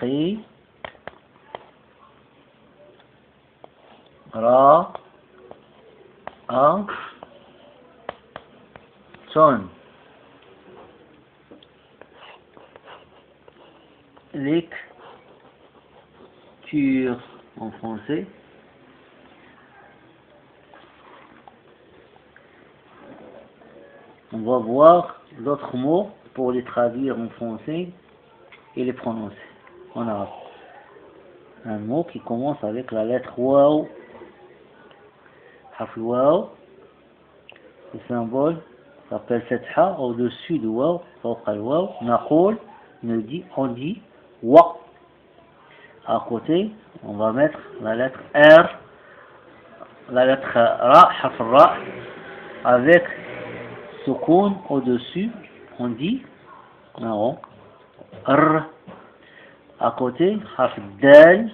écrit Ra, A, Ton. Lecture en français. On va voir d'autres mots pour les traduire en français et les prononcer en arabe. Un mot qui commence avec la lettre waw. Haf waw. Le symbole s'appelle fatha au-dessus du waw. فوق الواو. نقول, on dit wa. À côté, on va mettre la lettre R, la lettre Ra, Haf Ra, avec Soukoun au-dessus, on dit non, R. À côté, Haf Dal,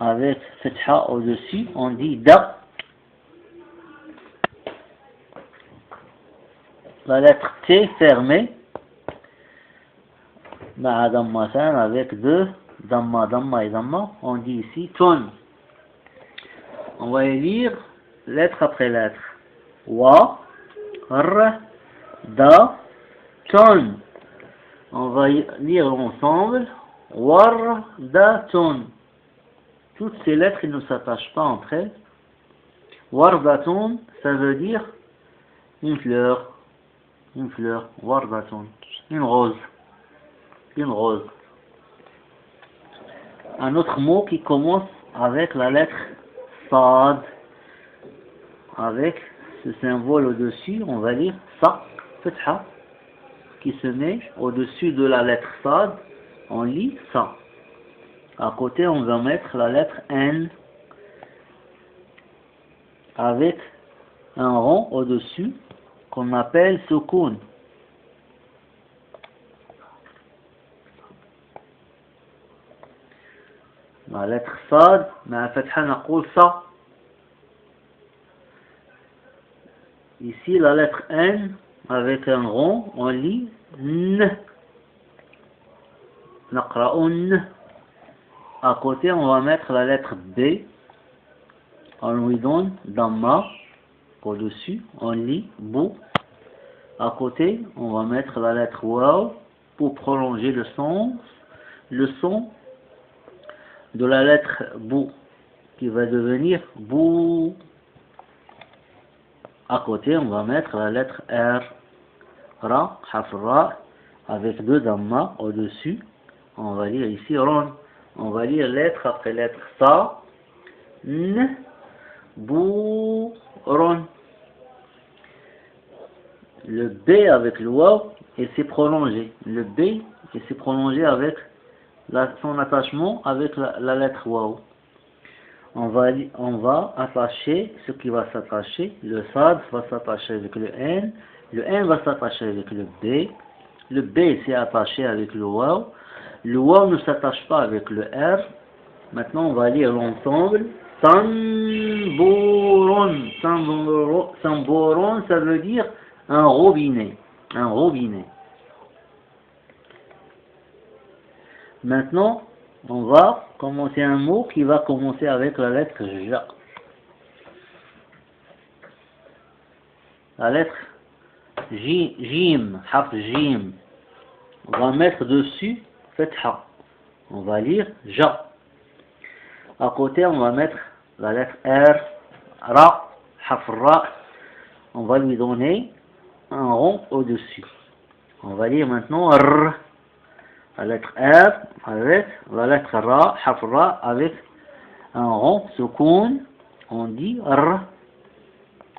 avec Fatha au-dessus, on dit Da. La lettre T fermée, Ma'adamatan, avec deux Damma, Damma et Damma, on dit ici Ton. On va les lire lettre après lettre. Wa, R, Da, Ton. On va lire ensemble. War, Da, Ton. Toutes ces lettres, elles ne s'attachent pas entre elles. War, Da, Ton, ça veut dire une fleur. Une fleur. War, Da, Ton. Une rose. Une rose. Un autre mot qui commence avec la lettre Sad. Avec ce symbole au-dessus, on va lire Sa, Fatha, qui se met au-dessus de la lettre Sad, on lit Sa. À côté, on va mettre la lettre N, avec un rond au-dessus, qu'on appelle Soukoun. La lettre Sad, مع فتحة نقول Sa. Ici, la lettre N, avec un rond, on lit N. Naqra'un. À côté, on va mettre la lettre B. On lui donne Damma. Au-dessus, on lit Bou. À côté, on va mettre la lettre Waw pour prolonger le son de la lettre Bou, qui va devenir Bou. À côté, on va mettre la lettre R, Ra, Haf Ra, avec deux Damma au-dessus. On va lire ici Ron. On va lire lettre après lettre Sa, N, Bou, Ron. Le B avec le Waw, et c'est prolongé. Le B, et c'est prolongé avec son attachement avec la lettre Waw. On va attacher ce qui va s'attacher. Le Sad va s'attacher avec le N va s'attacher avec le B s'est attaché avec le Waw. Le Waw ne s'attache pas avec le R. Maintenant, on va lire l'ensemble. Samboron. Samboron, ça veut dire un robinet. Un robinet. Maintenant, on va commencer un mot qui va commencer avec la lettre Ja. La lettre Jim, Haf Jim. On va mettre dessus Fatha. On va lire Ja. À côté, on va mettre la lettre R, Ra, Haf Ra. On va lui donner un rond au-dessus. On va lire maintenant R. La lettre R avec la lettre Ra, Haf Ra, avec un rond, Soukoun, on dit R.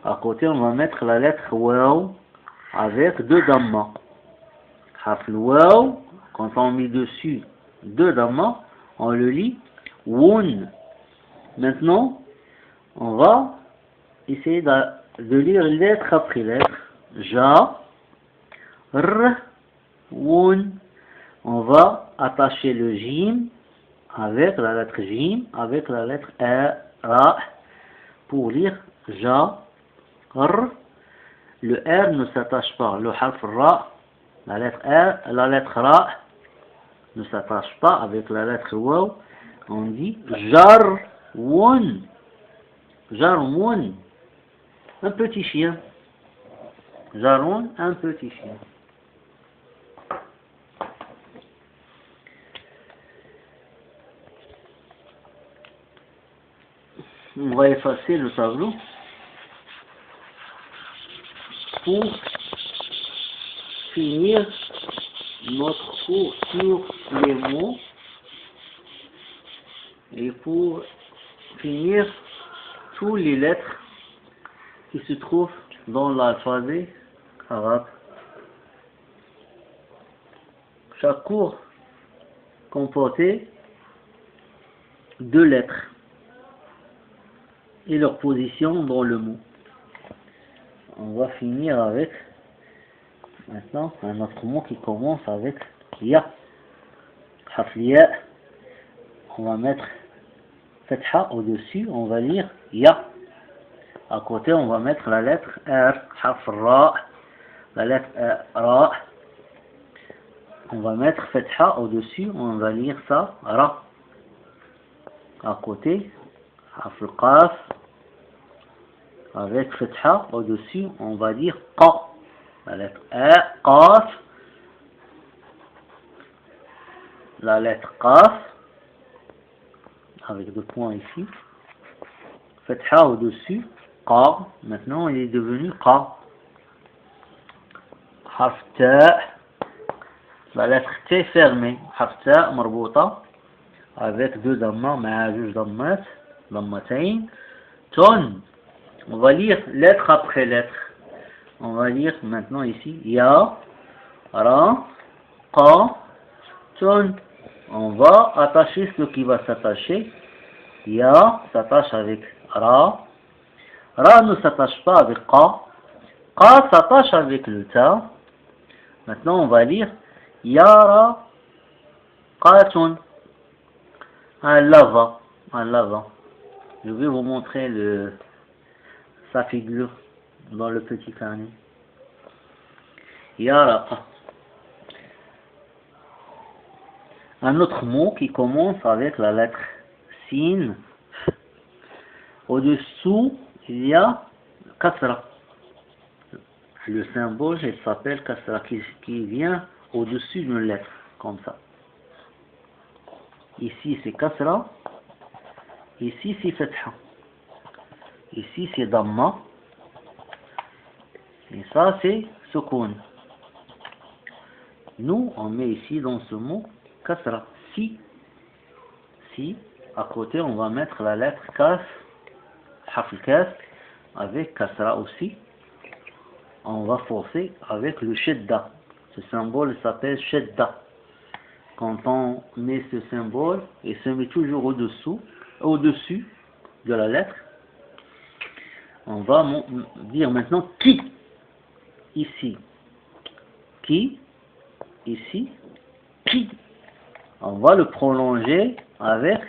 À côté, on va mettre la lettre Waw avec deux Damma. Haf Waw, quand on met dessus deux Damma, on le lit Woun. Maintenant, on va essayer de lire lettre après lettre. Ja, R, Woun. On va attacher le Jim avec la lettre Jim, avec la lettre Ra, pour lire Ja, R. Le R ne s'attache pas. Le Harf Ra, la lettre R, la lettre Ra, ne s'attache pas avec la lettre waw, on dit jarwun. Jarwun. Un petit chien. Jarwun, un petit chien. On va effacer le tableau pour finir notre cours sur les mots et pour finir toutes les lettres qui se trouvent dans l'alphabet arabe. Chaque cours comportait 2 lettres et leur position dans le mot. On va finir avec maintenant un autre mot qui commence avec ya. Hafliya. On va mettre fatha au-dessus, on va lire ya. À côté, on va mettre la lettre R, harf ra, la lettre ra. On va mettre fatha au-dessus, on va lire ça, ra. À côté, harf qaf, avec fatha au-dessus, on va dire qa. La lettre qaf, la lettre qaf, avec 2 points ici, fatha au-dessus, qa, maintenant il est devenu qa. Harf ta, la lettre T fermée, harf ta marbouta, avec 2 dammas, مع 2 dammat, dammatayn, ton. On va lire lettre après lettre. On va lire maintenant ici ya, ra, qa, ton. On va attacher ce qui va s'attacher. Ya s'attache avec ra. Ra ne s'attache pas avec qa. Qa s'attache avec le ta. Maintenant on va lire yara qatun. Un lava. Un lava. Je vais vous montrer sa figure dans le petit carnet. Yara. Un autre mot qui commence avec la lettre sin. Au-dessous, il y a kasra. Le symbole, il s'appelle kasra, qui vient au-dessus d'une lettre, comme ça. Ici, c'est kasra. Ici, c'est fatha. Ici, c'est damma. Et ça, c'est sukun. Nous, on met ici dans ce mot kasra. Si, à côté, on va mettre la lettre kaf, harf kaf, avec kasra aussi. On va forcer avec le shedda. Ce symbole s'appelle shedda. Quand on met ce symbole, il se met toujours au-dessus de la lettre. On va dire maintenant qui. Ici, qui. Ici, qui. On va le prolonger avec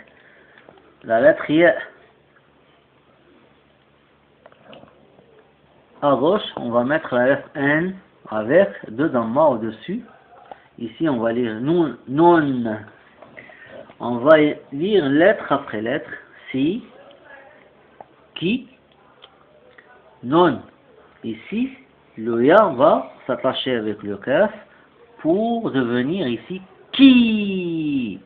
la lettre ya. À gauche, on va mettre la lettre N avec 2 dammas au-dessus. Ici, on va lire non. On va lire lettre après lettre. Si, qui, non. Ici, le ya va s'attacher avec le kaf pour devenir ici qui.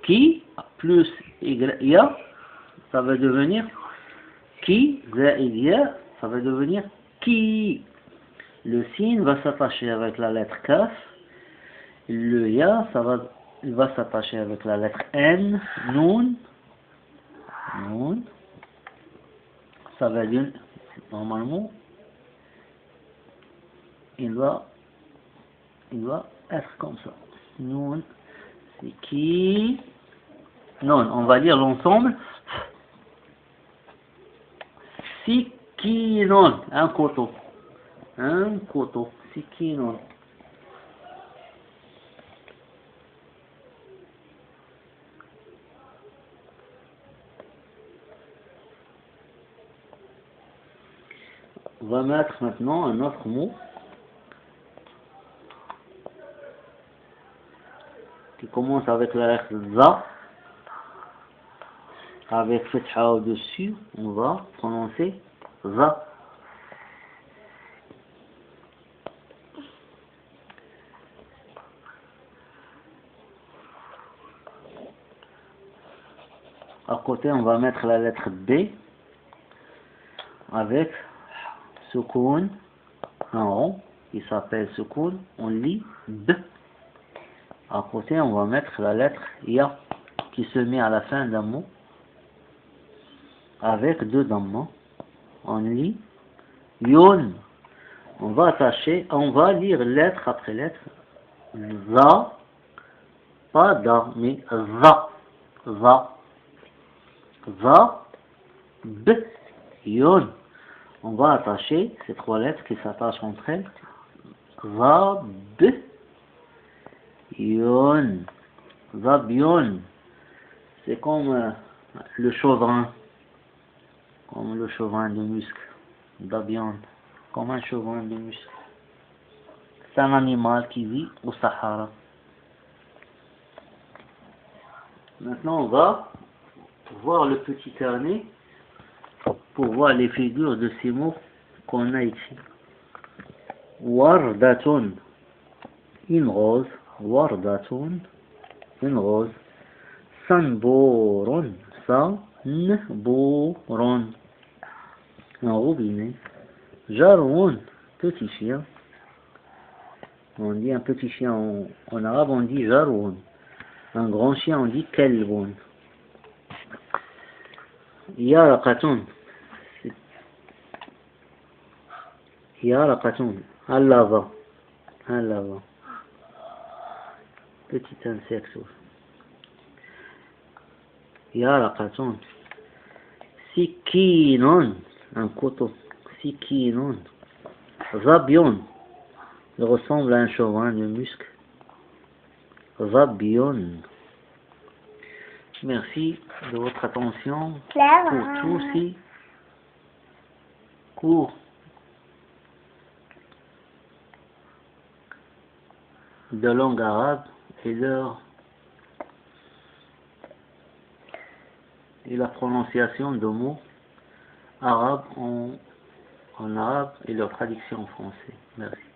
Qui plus ya, ça va devenir qui, zaïd ya, ça va devenir qui. Le sin va s'attacher avec la lettre kaf. Le ya, il va s'attacher avec la lettre n, nun. Ça va dire, normalement, il doit être comme ça. Nun, c'est qui. Non, on va dire l'ensemble. Sikinon, un couteau. Sikinon. On va mettre maintenant un autre mot. commence avec la lettre za, avec fetha au-dessus, on va prononcer za. À côté, on va mettre la lettre B avec soukoun, un rond qui s'appelle soukoun, on lit B. À côté, on va mettre la lettre ya qui se met à la fin d'un mot avec deux dammas. On lit yon. On va attacher, on va lire lettre après lettre. Za, pas da, mais za. Za. Za, b, yon. On va attacher ces trois lettres qui s'attachent entre elles. Za, b, yon. Zabion. C'est comme le chauvin. Comme le chauvin de muscle. Zabion. Comme un chauvin de muscle. C'est un animal qui vit au Sahara. Maintenant, on va voir le petit carnet pour voir les figures de ces mots qu'on a ici. Wardatun, une rose. Wardatun, une rose. Sanboron, sanboron, un robinet. Jaroun, petit chien. On dit un petit chien en arabe, on dit jaroun. Un grand chien, on dit kelboun. Yaraqatun. Yaraqatun. Un lava. Un lava. Petit insecte. Yaraqatun. Sikinon. Un couteau. Sikinon. Zabion. Il ressemble à un chauvin de muscle. Zabion. Merci de votre attention pour tous ces cours de langue arabe et la prononciation de mots arabes en arabe et leur traduction en français. Merci.